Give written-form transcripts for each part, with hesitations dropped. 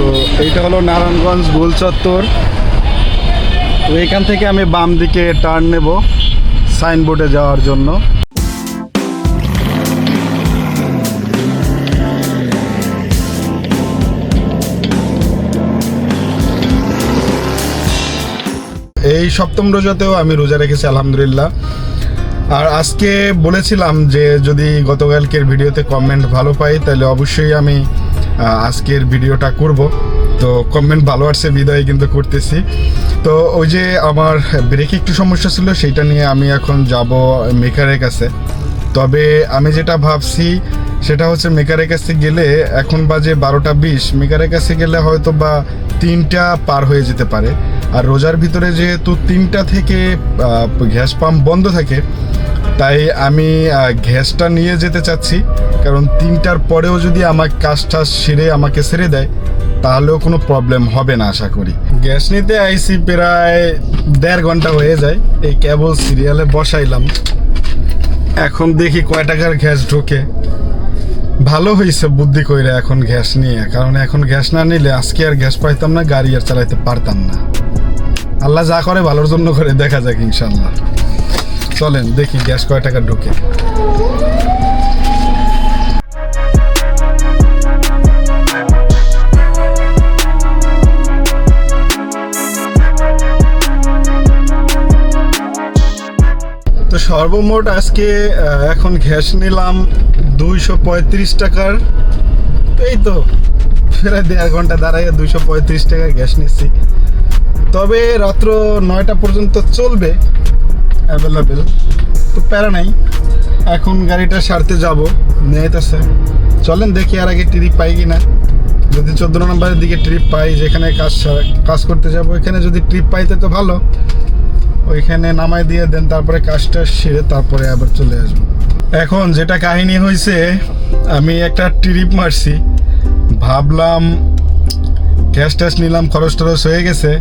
তো এইটা হলো নারায়ণগঞ্জ গোল চত্বর। তো এখান থেকে আমি বাম দিকে টার্ন নেব সাইনবোর্ডে যাওয়ার জন্য। এই সপ্তম রোজাতেও আমি রোজা রেখেছি আলহামদুলিল্লাহ। আর আজকে বলেছিলাম যে যদি গতকালকের ভিডিওতে কমেন্ট ভালো পাই তাহলে অবশ্যই আমি আজকের ভিডিওটা করব। তো কমেন্ট ভালো আসছে বিদায় কিন্তু করতেছি। তো ওই যে আমার ব্রেকে একটু সমস্যা ছিল, সেইটা নিয়ে আমি এখন যাব মেকারের কাছে। তবে আমি যেটা ভাবছি সেটা হচ্ছে মেকারের কাছে গেলে, এখন বাজে 12টা 20, মেকারের কাছে গেলে হয়তো বা 3টা পার হয়ে যেতে পারে। আর রোজার ভিতরে যেহেতু 3টা থেকে গ্যাস পাম্প বন্ধ থাকে, তাই আমি গ্যাসটা নিয়ে যেতে চাচ্ছি। কারণ 3টার পরেও যদি আমার কাজটা সেরে আমাকে ছেড়ে দেয় তাহলেও কোনো প্রবলেম হবে না আশা করি। গ্যাস নিতে আইসি প্রায় 1.5 ঘন্টা হয়ে যায়। এই কেবল সিরিয়ালে বসাইলাম, এখন দেখি কয় টাকার গ্যাস ঢোকে। ভালো হয়েছে বুদ্ধি কইরা এখন গ্যাস নিয়ে, কারণ এখন গ্যাস না নিলে আজকে আর গ্যাস পাইতাম না, গাড়ি আর চালাইতে পারতাম না। আল্লাহ যা করে ভালোর জন্য করে, দেখা যাক ইনশাল্লাহ। চলেন দেখি গ্যাস কয় টাকা ঢোকে। তো সর্বমোট আজকে এখন গ্যাস নিলাম 235 টাকার। এই তো প্রায় 1.5 ঘন্টা দাঁড়াইয়া 235 টাকার গ্যাস নিচ্ছি। তবে রাত্র 9টা পর্যন্ত চলবে, অ্যাভেলেবেল। তো প্যারা নাই, এখন গাড়িটা সারতে যাব নিয়েতেছে। চলেন দেখি আর আগে ট্রিপ পাই কি না। যদি 14 নম্বরের দিকে ট্রিপ পাই, যেখানে কাজ করতে যাব, এখানে যদি ট্রিপ পাইতে তো ভালো, ওইখানে নামাই দিয়ে দেন, তারপরে কাজটা সেরে তারপরে আবার চলে আসবো। এখন যেটা কাহিনী হয়েছে, আমি একটা ট্রিপ মারছি, ভাবলাম গ্যাস ট্যাস নিলাম, খরচ টরচ হয়ে গেছে,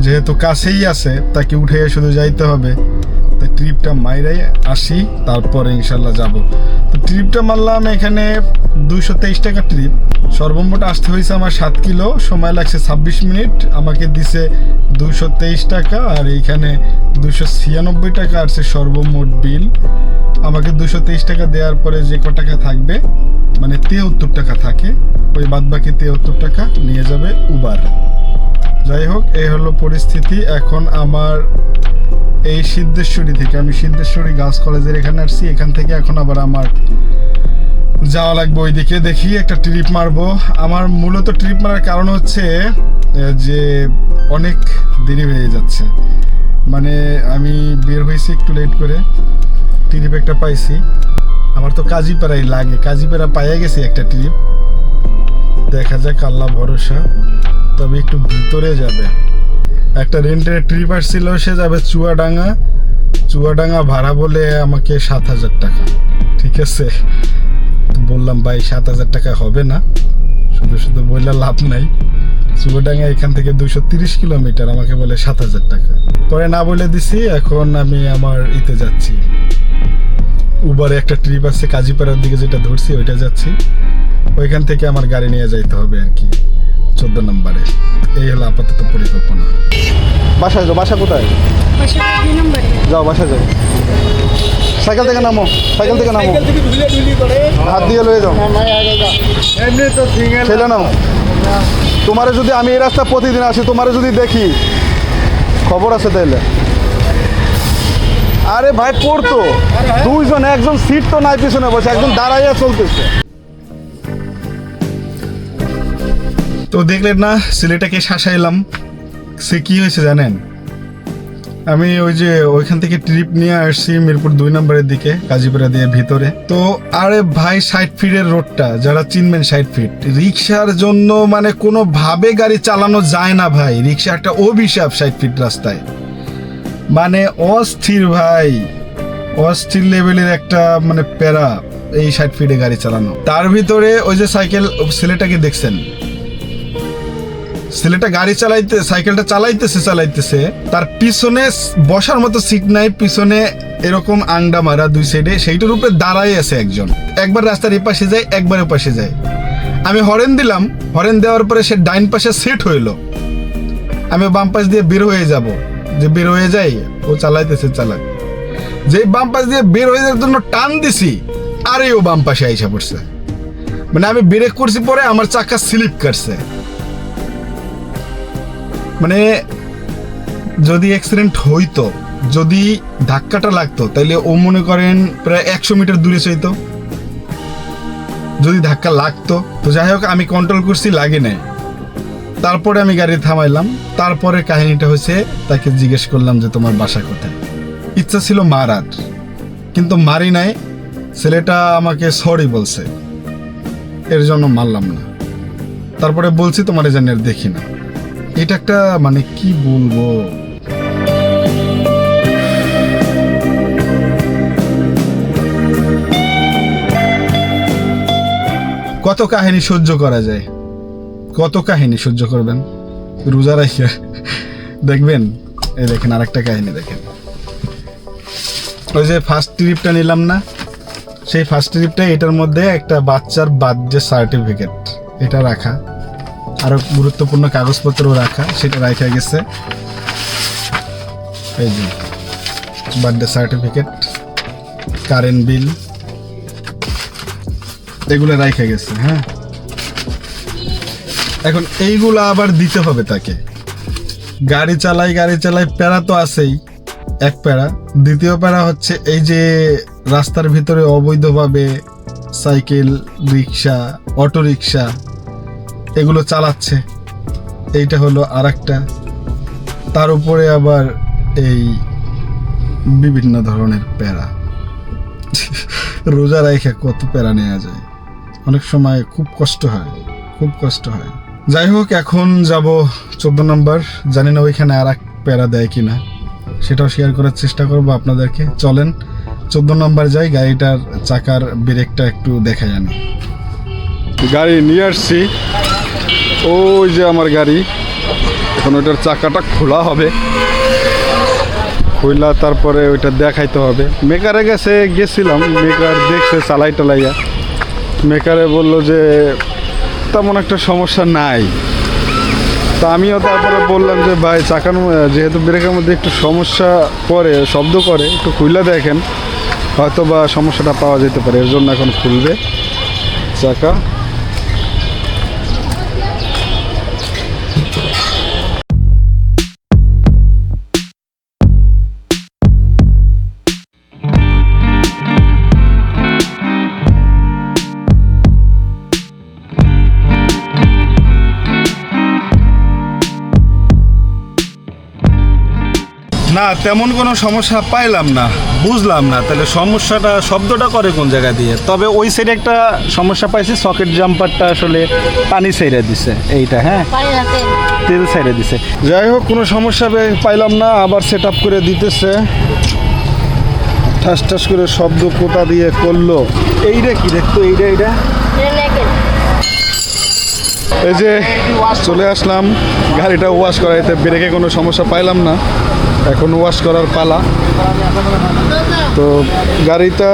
যেহেতু কাছেই আছে তাকে উঠে শুধু যাইতে হবে। তো ট্রিপটা মাইরাই আসি, তারপরে ইনশাল্লাহ যাব। তো ট্রিপটা মারলাম, এখানে 223 টাকা ট্রিপ। সর্বমোট আসতে হয়েছে আমার 7 কিলো, সময় লাগছে 26 মিনিট। আমাকে দিছে 223 টাকা, আর এইখানে 296 টাকা আসছে সর্বমোট বিল। আমাকে 223 টাকা দেওয়ার পরে যে ক টাকা থাকবে, মানে 73 টাকা থাকে, ওই বাদবাকি 73 টাকা নিয়ে যাবে উবার। যাই হোক, এই হলো পরিস্থিতি। এখন আমার এই সিদ্ধেশ্বরী থেকে, আমি সিদ্ধেশ্বরী গার্লস কলেজের এখানে আসছি, এখান থেকে এখন আবার আমার যাওয়া লাগবে ওইদিকে। দেখি একটা ট্রিপ মারবো। আমার মূলত ট্রিপ মারার কারণ হচ্ছে যে অনেক দেরি হয়ে যাচ্ছে, মানে আমি বের হয়েছি একটু লেট করে, ট্রিপ একটা পাইছি। আমার তো কাজীপাড়াই লাগে, কাজীপাড়া পাইয়া গেছি একটা ট্রিপ, দেখা যাক, আল্লাহ ভরসা। তবে একটু ভিতরে যাবে, একটা রেন্টের ট্রিপ আসছিল, সে যাবে চুয়াডাঙ্গা ভাড়া বলে আমাকে 7,000 টাকা। ঠিক আছে, বললাম ভাই 7,000 টাকা হবে না, শুধু শুধু বললে লাভ নাই। চুয়াডাঙ্গা এখান থেকে 230 কিলোমিটার, আমাকে বলে 7,000 টাকা। পরে না বলে দিছি, এখন আমি আমার ইতে যাচ্ছি, উবারে একটা ট্রিপ আছে কাজীপাড়ার দিকে, যেটা ধরছি ওইটা যাচ্ছি। ওইখান থেকে আমার গাড়ি নিয়ে যাইতে হবে আর কি 14 নম্বরে। এই হলো আপাতত পরিকল্পনা। বাসায় যাও, বাসা কোথায়? যাও বাসায় যাও, সাইকেল থেকে নামো, সাইকেল থেকে নামো, হাত দিয়ে লয়ে যাও, ছেলে নাও। তোমারে যদি আমি এই রাস্তা প্রতিদিন আসি, তোমারে যদি দেখি, খবর আছে তাইলে। আরে ভাই পড়তো দুইজন, একজন সিট তো নাই পিছনে বসে, একজন দাঁড়াইয়া চলতেছে। তো দেখলেন না ছেলেটাকে শাসাইলাম, সে কি হয়েছে জানেন? আমি ওই যে ওইখান থেকে ট্রিপ নিয়ে আসছি মিরপুর 2 নম্বরের দিকে, কাজীপাড়া দিয়ে ভিতরে। তো আরে ভাই 60 ফিটের রোডটা, যারা চিনবেন 60 ফিট, রিক্সার জন্য মানে কোনোভাবে গাড়ি চালানো যায় না ভাই। রিক্সা একটা অভিশাপ 60 ফিট রাস্তায়, মানে অস্থির ভাই, অস্থির লেভেলের একটা মানে প্যারা এই 60 ফিটে গাড়ি চালানো। তার ভিতরে ওই যে ছেলেটাকে দেখছেন, ছেলেটা গাড়ি সাইকেলটা চালাইতেছে, তার পিছনে বসার মতো সিট নাই, পিছনে এরকম আংডা মারা 2 সাইডে, সেইটার উপরে দাঁড়াই আছে একজন। একবার রাস্তার এপাশে যায়, একবার ওপাশে যায়। আমি হরেন দিলাম, হরেন দেওয়ার পরে সে ডাইন পাশে সেট হইলো, আমি বাম পাশ দিয়ে বের হয়ে যাব, যে বের হয়ে যাই, ও চালাইতেছে চালাক, যে বাম পাশ দিয়ে বের হয়ে যাওয়ার জন্য টান দিছি, আরে ও বাম পাশে আইসা পড়ছে। মানে আমি ব্রেক করছি, পরে আমার চাকা স্লিপ কাটছে। মানে যদি অ্যাক্সিডেন্ট হইতো, যদি ধাক্কাটা লাগতো, তাইলে ও মনে করেন প্রায় 100 মিটার দূরে চাইতো যদি ধাক্কা লাগতো। তো যাই হোক, আমি কন্ট্রোল করছি, লাগে নাই। তারপরে আমি গাড়ি থামাইলাম। তারপরে কাহিনীটা হয়েছে, তাকে জিজ্ঞেস করলাম যে তোমার বাসা কোথায়। ইচ্ছা ছিল মারার, কিন্তু মারি নাই। ছেলেটা আমাকে সরি বলছে, এর জন্য মারলাম না। তারপরে বলছি তোমার এই জানি আর দেখি না। এটা একটা মানে কি বলবো, কত কাহিনী সহ্য করা যায়, কত কাহিনী সহ্য করবেন রোজা রাখিয়া। দেখবেন, এই দেখেন আরেকটা কাহিনী দেখেন। ওই যে ফার্স্ট ট্রিপটা নিলাম না, সেই ফার্স্ট ট্রিপটা, এটার মধ্যে একটা বাচ্চার বার্থডে সার্টিফিকেট এটা রাখা, আরো গুরুত্বপূর্ণ কাগজপত্র রাখা, সেটা রাখা গেছে। এই যে বার্থডে সার্টিফিকেট, কারেন্ট বিল, এগুলো রাখা গেছে। হ্যাঁ, এখন এইগুলো আবার দিতে হবে তাকে। গাড়ি চালাই প্যারা তো আছেই, এক প্যারা। দ্বিতীয় প্যারা হচ্ছে এই যে রাস্তার ভিতরে অবৈধভাবে সাইকেল, রিক্সা, অটো রিক্সা এগুলো চালাচ্ছে, এইটা হলো আর একটা। তার উপরে আবার এই বিভিন্ন ধরনের প্যারা। রোজা রাখা কত প্যারা নেওয়া যায়, অনেক সময় খুব কষ্ট হয়, খুব কষ্ট হয়। যাই হোক, এখন যাব 14 নম্বর। জানি না ওইখানে আর এক প্যারা দেয় কিনা, সেটাও শেয়ার করার চেষ্টা করবো আপনাদেরকে। চলেন 14 নম্বর যাই, গাড়িটার চাকার ব্রেকটা একটু দেখাই আনি। গাড়ি নিয়ে আসছি, ওই যে আমার গাড়ি। এখন ওইটার চাকাটা খোলা হবে, খুললা তারপরে ওইটা দেখাইতে হবে। মেকারে গেছিলাম, মেকার দেখছে চালাই টালাইয়া, মেকারে বললো যে তেমন একটা সমস্যা নাই। তা আমিও তারপরে বললাম যে ভাই, চাকার যেহেতু ব্রেকের মধ্যে একটু সমস্যা করে, শব্দ করে, একটু খুললা দেখেন, হয়তো বা সমস্যাটা পাওয়া যেতে পারে। এর জন্য এখন খুলবে চাকা। না, তেমন কোনো সমস্যা পাইলাম না, বুঝলাম না তাহলে সমস্যাটা, শব্দটা করে কোন জায়গা দিয়ে। তবে ওই সাইডে একটা সমস্যা পাইছি, সকেট জাম্পারটা আসলে পানি সাইডে দিছে, এইটা। হ্যাঁ, তেল সাইডে দিছে। যাই হোক, কোনো সমস্যা পাইলাম না। আবার সেট আপ করে দিতেছে, ঠাস ঠাস করে শব্দ কোথা দিয়ে করলো। এইটা কি দেখতো, এইটা এই যে চলে আসলাম গাড়িটা ওয়াশ করাইতে। ব্রেকে কোনো সমস্যা পাইলাম না, এখন ওয়াশ করার পালা। তো গাড়িটা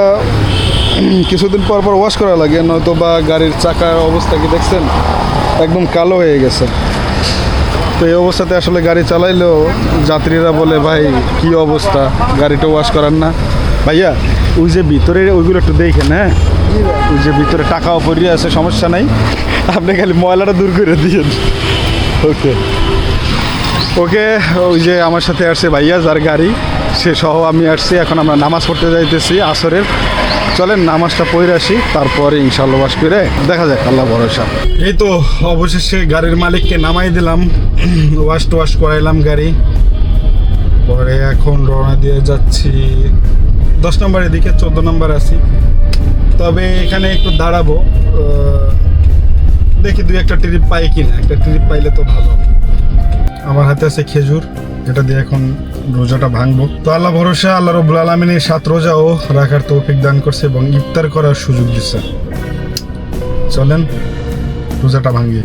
কিছুদিন পর পর ওয়াশ করা লাগে, নয়তো বা গাড়ির চাকার অবস্থা কি দেখছেন, একদম কালো হয়ে গেছে। তো এই অবস্থাতে আসলে গাড়ি চালাইলেও যাত্রীরা বলে, ভাই কি অবস্থা, গাড়িটা ওয়াশ করার না। ভাইয়া, ওই যে ভিতরে ওইগুলো একটু দেখেন। হ্যাঁ, ওই যে ভিতরে টাকাও পড়ে আছে, সমস্যা নাই, আপনি খালি ময়লাটা দূর করে দিয়েন। ওকে ওকে। ওই যে আমার সাথে আসছে ভাইয়া, যার গাড়ি, সে সহ আমি আসছি। এখন আমরা নামাজ পড়তে যাইতেছি আসরের। চলেন নামাজটা পড়ে আসি, তারপরে ইনশাল্লাহ ওয়াশ করে দেখা যাক, আল্লাহ ভরসা। এই তো অবশেষে গাড়ির মালিককে নামাই দিলাম, ওয়াশ করাইলাম গাড়ি। পরে এখন রওনা দিয়ে যাচ্ছি 10 নম্বরের দিকে, 14 নম্বর আছি। তবে এখানে একটু দাঁড়াবো, দেখি 2-1টা ট্রিপ পাই কিনা। একটা ট্রিপ পাইলে তো ভালো। আমার হাতে আছে খেজুর, এটা দিয়ে এখন রোজাটা ভাঙবো। তো আল্লাহ ভরসা, আল্লাহ রাব্বুল আলামিনের 7 রোজাও রাখার তৌফিক দান করছে এবং ইফতার করার সুযোগ দিচ্ছে। চলেন রোজাটা ভাঙি।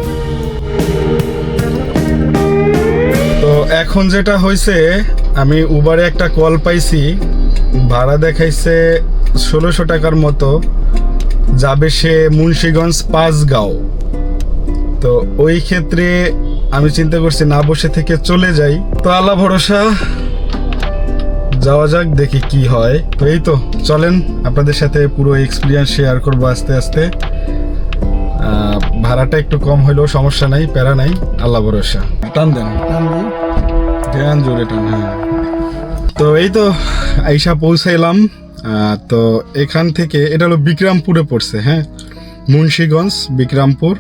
তো এখন যেটা হয়েছে, আমি উবারে একটা কল পাইছি, ভাড়া দেখাইছে 1600 টাকার মতো, যাবে সে মুন্সিগঞ্জ 5 গাঁও। তো ওই ক্ষেত্রে আমি চিন্তা করছি না বসে থেকে চলে যাই। তো আল্লাহ ভরসা, যাওয়া যাক, দেখি কি হয়। তো এই তো চলেন আপনাদের সাথে পুরো এক্সপিরিয়েন্স শেয়ার করবো আস্তে আস্তে। ভাড়াটা একটু কম হইলেও সমস্যা নাই, প্যারা নাই, আল্লাহ ভরসা। টান দেন, ধ্যান জোরে টান। হ্যাঁ, তো এই তো আইসা পৌঁছাইলাম। তো এখান থেকে এটা হলো বিক্রমপুরে পড়ছে। হ্যাঁ, মুন্সিগঞ্জ, বিক্রমপুর,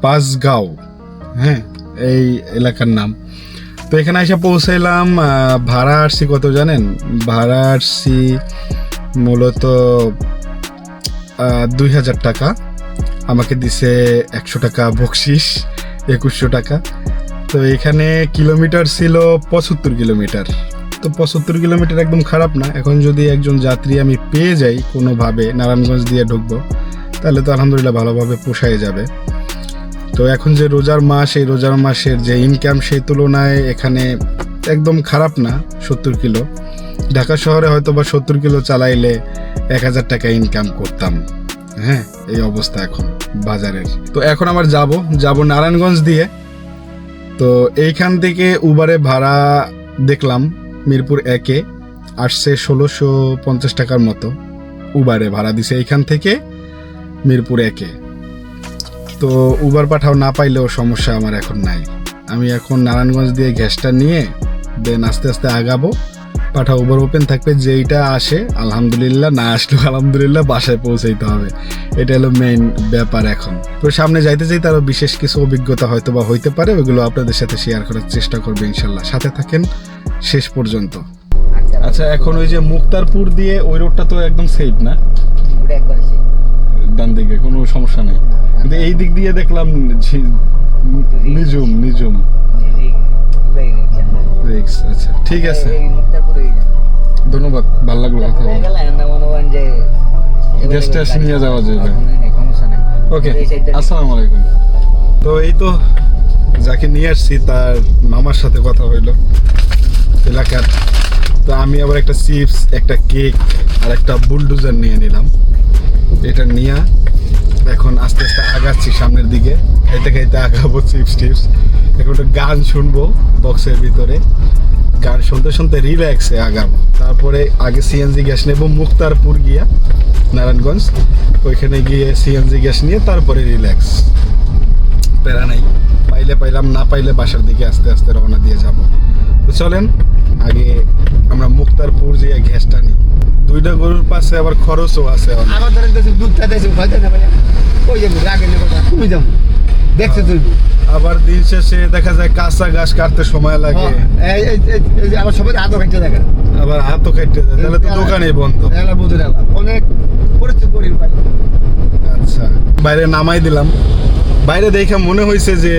পাঁচগাঁও, হ্যাঁ এই এলাকার নাম। তো এখানে এসে পৌঁছাইলাম। ভাড়া আসছি কত জানেন? ভাড়া আসছি মূলত 2000 টাকা। আমাকে দিছে 100 টাকা বকশিস, 2100 টাকা। তো এখানে কিলোমিটার ছিল 75 কিলোমিটার। তো 75 কিলোমিটার একদম খারাপ না। এখন যদি একজন যাত্রী আমি পেয়ে যাই কোনোভাবে, নারায়ণগঞ্জ দিয়ে ঢুকবো, তাহলে তো আলহামদুলিল্লাহ ভালোভাবে পোষায় যাবে। তো এখন যে রোজার মাস, এই রোজার মাসের যে ইনকাম, সেই তুলনায় এখানে একদম খারাপ না। 70 কিলো, ঢাকা শহরে হয়তো বা 70 কিলো চালাইলে 1000 টাকা ইনকাম করতাম। হ্যাঁ, এই অবস্থা এখন বাজারের। তো এখন আমার যাব নারায়ণগঞ্জ দিয়ে। তো এইখান থেকে উবারে ভাড়া দেখলাম মিরপুর 1-এ আসছে 1650 টাকার মতো উবারে ভাড়া দিছে এইখান থেকে মিরপুর 1-এ। তো উবার পাঠাও না পাইলেও সমস্যা আমার এখন নাই। আমি এখন নারায়ণগঞ্জ দিয়ে গ্যাসটা নিয়ে দেন আস্তে আস্তে আগাবো। পাঠাও উবার ওপেন থাকবে, যেইটা আসে আলহামদুলিল্লাহ, না আসলেও আলহামদুলিল্লাহ, বাসায় পৌঁছাইতে হবে। এটা হলো মেইন ব্যাপার এখন। তো সামনে যাইতে যাইতে আরও বিশেষ কিছু অভিজ্ঞতা হয়তো বা হইতে পারে, ওইগুলো আপনাদের সাথে শেয়ার করার চেষ্টা করবে ইনশাল্লাহ। সাথে থাকেন শেষ পর্যন্ত। আচ্ছা, এখন ওই যে মুক্তারপুর দিয়ে ওই রোডটা তো একদম সেফ না? ডান দিকে কোনো সমস্যা নেই, কিন্তু এই দিক দিয়ে দেখলাম নিজুম রিক্স। আচ্ছা ঠিক আছে, ধন্যবাদ, ভালো লাগলো কথা বলে। গ্যাসটা নিয়ে যাওয়া যাবে। ওকে, আসসালামু আলাইকুম। তো এই তো যাকে নিয়ে আসছি তার মামার সাথে কথা হইলো এলাকার। তো আমি আবার একটা চিপস, একটা কেক আর একটা বুলডোজার নিয়ে নিলাম। এটা নিয়ে এখন আস্তে আস্তে আগাচ্ছি সামনের দিকে, খাইতে খাইতে আগাবো চিপস। এখন একটা গান শুনবো বক্সের ভিতরে, গান শুনতে শুনতে রিল্যাক্সে আগাবো। তারপরে আগে সিএনজি গ্যাস নেবো মুক্তারপুর গিয়া নারায়ণগঞ্জ, ওইখানে গিয়ে সিএনজি গ্যাস নিয়ে তারপরে রিল্যাক্স, প্যারা নাই। পাইলে পাইলাম, না পাইলে বাসার দিকে আস্তে আস্তে রওনা দিয়ে যাব। তো চলেন আগে আমরা মুক্তারপুর গিয়ে গ্যাসটা নিই। 2টা গরুর পাশে আবার খরচও আছে। আবার দিন শেষে দেখা যায় কাঁচা ঘাস কাটতে সময় লাগে, আবার হাতও কাটতে যায়, তাহলে তো দোকানেই বন্ধ। আচ্ছা, বাইরে নামাই দিলাম। বাইরে দেখে মনে হয়েছে যে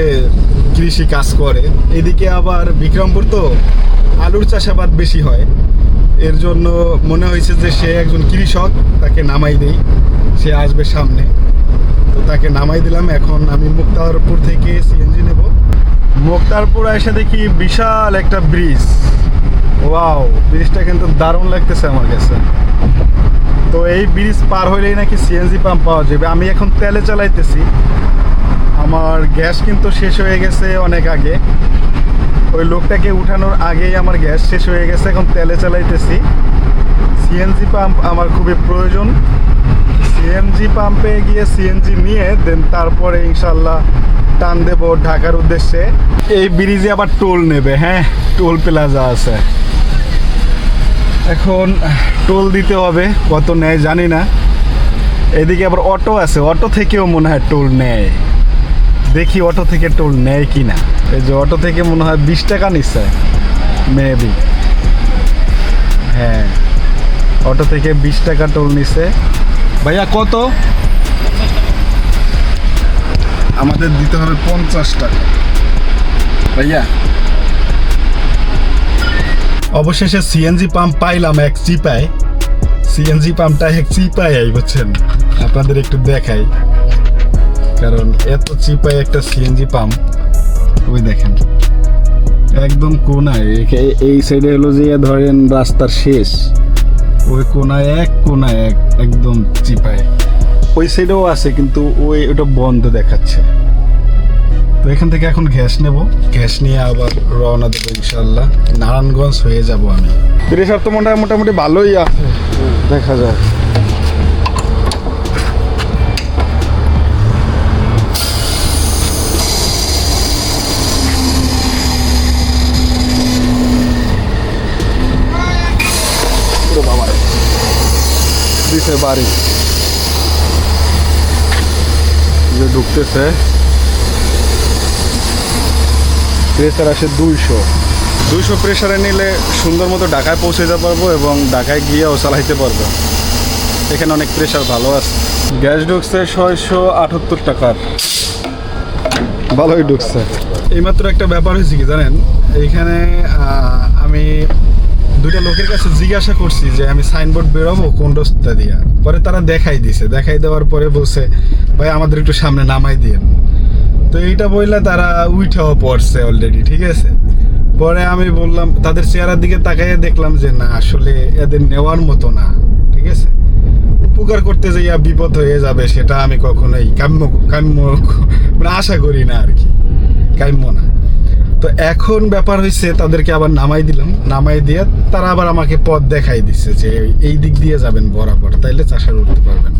কৃষি কাজ করে। এদিকে আবার বিক্রমপুর তো আলুর চাষাবাদ বেশি হয়, এর জন্য মনে হয়েছে যে সে একজন কৃষক, তাকে নামাই দেই, সে আসবে সামনে। তো তাকে নামাই দিলাম। এখন আমি মুক্তারপুর থেকে সিএনজি নেব। মুক্তারপুর এসে দেখি বিশাল একটা ব্রিজ। ওয়াও, ব্রিজটা কিন্তু দারুণ লাগতেছে আমার কাছে। তো এই ব্রিজ পার হইলেই নাকি সিএনজি পাম্প পাওয়া যাবে। আমি এখন তেলে চালাইতেছি, আমার গ্যাস কিন্তু শেষ হয়ে গেছে অনেক আগে। ওই লোকটাকে উঠানোর আগেই আমার গ্যাস শেষ হয়ে গেছে, এখন তেলে চালাইতেছি। সিএনজি পাম্প আমার খুবই প্রয়োজন। সিএনজি পাম্পে গিয়ে সিএনজি নিয়ে দেন তারপরে ইনশাল্লাহ টান দেব ঢাকার উদ্দেশ্যে। এই ব্রিজে আবার টোল নেবে। হ্যাঁ, টোল প্লাজা আছে, এখন টোল দিতে হবে। কত নেয় জানি না। এদিকে আবার অটো আছে, অটো থেকেও মনে হয় টোল নেয়। দেখি অটো থেকে টোল নেয় কি না। এই যে অটো থেকে মনে হয় 20 টাকা নিচ্ছে মেবি। হ্যাঁ, অটো থেকে 20 টাকা টোল নিচ্ছে। ভাইয়া কত? আমাদের দিতে হবে 50 টাকা ভাইয়া। অবশেষে সিএনজি পাম্প পাইলাম এক চিপায়। সিএনজি পাম্পটা এক চিপায় বুঝছেন, আপনাদের একটু দেখাই, কারণ এত চিপায় একটা সিএনজি পাম্প। ওই দেখেন একদম কোনায়, এই সাইডে হলো যে ধরেন রাস্তার শেষ, ওই কোনায় একদম চিপায়। ওই সাইডেও আছে কিন্তু ওটা বন্ধ দেখাচ্ছে। তো এখান থেকে এখন গ্যাস নেব, গ্যাস নিয়ে আবার রওনা দেবো ইনশাল্লাহ, নারায়ণগঞ্জ হয়ে যাব আমি। প্রেশার তো মোটামুটি ভালোই আছে, দেখা যায়। দিছে বাড়ি যে ঢুকতেছে, প্রেসার আসে 200 প্রেসারে নিলে সুন্দর মতো ঢাকায় পৌঁছে যেতে পারবো এবং ঢাকায় গিয়েও চালাইতে পারবো। এখানে অনেক প্রেসার ভালো আছে। গ্যাস ঢুকছে 678 টাকার, ভালোই ঢুকছে। এইমাত্র একটা ব্যাপার হয়েছে কি জানেন, এইখানে আমি দুইটা লোকের কাছে জিজ্ঞাসা করছি যে আমি সাইনবোর্ড বেরোবো কোন রাস্তা দিয়া, পরে তারা দেখাই দেওয়ার পরে বলছে ভাই আমাদের একটু সামনে নামাই দিয়েন। তো এইটা বললে তারা উইঠাও পড়ছে অলরেডি, ঠিক আছে। পরে আমি বললাম, তাদের চেহারার দিকে তাকাইয়ে দেখলাম যে না, আসলে এদের নেওয়ার মতো না, ঠিক আছে। উপকার করতে যাইয়া বিপদ হয়ে যাবে সেটা আমি কখনোই কাম্য মানে আশা করি না আর কি, কাম্য না। তো এখন ব্যাপার হয়েছে, তাদেরকে আবার নামাই দিলাম, নামাই দিয়ে তারা আবার আমাকে পথ দেখাই দিচ্ছে যে এই দিক দিয়ে যাবেন বরাবর, তাইলে চাষার উঠতে পারবেন।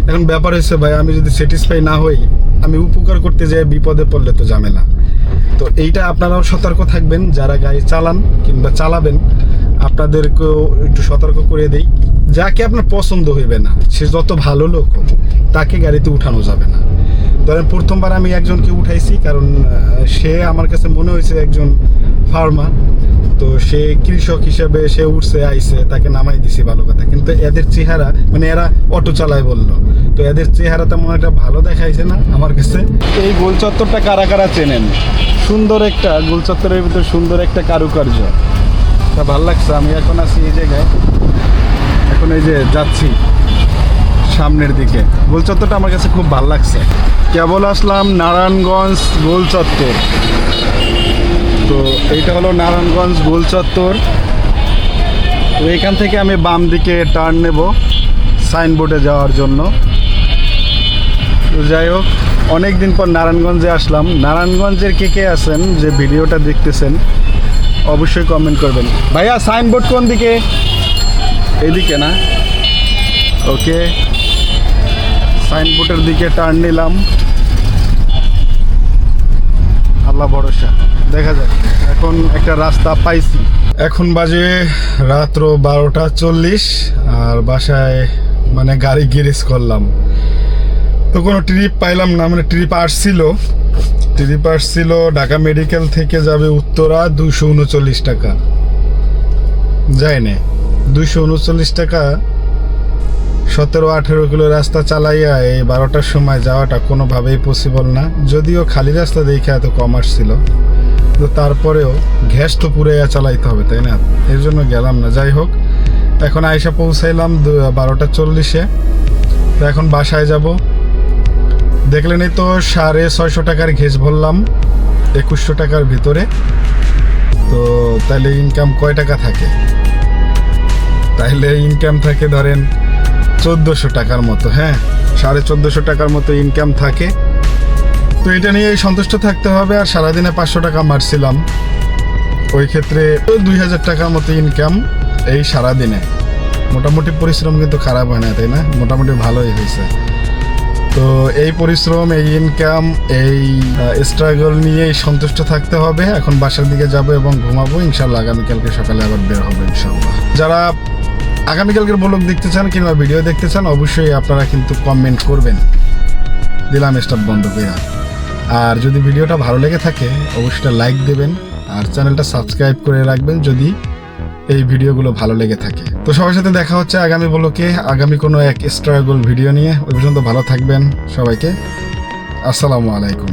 এখন ব্যাপার হয়েছে ভাই, আমি যদি স্যাটিসফাই না হই, আমি উপকার করতে যাই বিপদে পড়লে তো ঝামেলা। তো এইটা আপনারাও সতর্ক থাকবেন, যারা গাড়ি চালান কিংবা চালাবেন, আপনাদেরকেও একটু সতর্ক করে দেই। যাকে আপনার পছন্দ হইবে না, সে যত ভালো লোক হোক, তাকে গাড়িতে উঠানো যাবে না। ধরেন প্রথমবার আমি একজনকে উঠাইছি, কারণ সে আমার কাছে মনে হয়েছে একজন ফার্মার, তো সে কৃষক হিসেবে সে উঠছে আইছে, তাকে নামাই দিছি, ভালো কথা। কিন্তু এদের চেহারা, মানে এরা অটো চালায় বললো, তো এদের চেহারা তেমন একটা ভালো দেখাইছে না আমার কাছে। এই গোল চত্বরটা কারা কারা চেনেন? সুন্দর একটা গোল চত্বরের ভিতরে সুন্দর একটা কারুকার্য, তা ভালো লাগছে। আমি এখন আছি এই জায়গায়, এখন এই যে যাচ্ছি সামনের দিকে। গোল চত্বরটা আমার কাছে খুব ভালো লাগছে। কেবল আসলাম নারায়ণগঞ্জ গোল চত্বর। তো এইটা হলো নারায়ণগঞ্জ গোল চত্বর। তো এখান থেকে আমি বাম দিকে টার্ন নেব সাইনবোর্ডে যাওয়ার জন্য। তো যাই হোক, অনেক দিন পর নারায়ণগঞ্জে আসলাম। নারায়ণগঞ্জের কে আছেন যে ভিডিওটা দেখতেছেন, অবশ্যই কমেন্ট করবেন। ভাইয়া সাইনবোর্ড কোন দিকে? এইদিকে না? ওকে, সাইনবোর্ডের দিকে টার্ন নিলাম। আল্লাহ ভরসা, দেখা যাক। এখন একটা রাস্তা পাইছি। এখন বাজে রাত্র 12:40, আর বাসায় মানে গাড়ি গ্যারেজ করলাম। তো কোনো ট্রিপ পাইলাম না, মানে ট্রিপ আসছিল ঢাকা মেডিকেল থেকে যাবে উত্তরা, 239 টাকা। যায় না 239 টাকা, 17-18 কিলো রাস্তা চালাইয়া এই 12টার সময় যাওয়াটা কোনোভাবেই পসিবল না। যদিও খালি রাস্তা দেখে এত কম আসছিল, তো তারপরেও গ্যাস তো পুরাইয়া চালাইতে হবে, তাই না? এর জন্য গেলাম না। যাই হোক, এখন আইসা পৌঁছাইলাম 12:40-এ। তো এখন বাসায় যাব। দেখলেনই তো 650 টাকার ঘেস ভরলাম 2100 টাকার ভিতরে। তো তাহলে ইনকাম কয় টাকা থাকে? তাহলে ইনকাম থাকে ধরেন 1400 টাকার মতো। হ্যাঁ, 1450 টাকার মতো ইনকাম থাকে। তো এটা নিয়ে সন্তুষ্ট থাকতে হবে। আর সারাদিনে 500 টাকা মারছিলাম, ওই ক্ষেত্রে 2000 টাকার মতো ইনকাম এই সারাদিনে। মোটামুটি পরিশ্রম কিন্তু খারাপ হয় না, তাই না? মোটামুটি ভালোই হয়েছে। তো এই পরিশ্রম, এই ইনকাম, এই স্ট্রাগল নিয়েই সন্তুষ্ট থাকতে হবে। এখন বাসার দিকে যাব এবং ঘুমাবো ইনশাল্লাহ। আগামীকালকে সকালে আবার বের হবে ইনশাল্লাহ। যারা আগামীকালকের ব্লগ দেখতে চান কিংবা ভিডিও দেখতে চান, অবশ্যই আপনারা কিন্তু কমেন্ট করবেন। দিলাম স্টপ বন্ধ করে। আর যদি ভিডিওটা ভালো লেগে থাকে, অবশ্যই লাইক দেবেন আর চ্যানেলটা সাবস্ক্রাইব করে রাখবেন যদি এই ভিডিওগুলো ভালো লেগে থাকে। তো সবার সাথে দেখা হচ্ছে আগামী ব্লগে, আগামী কোনো এক স্ট্রাগল ভিডিও নিয়ে। ওই পর্যন্ত ভালো থাকবেন সবাইকে। আসসালামু আলাইকুম।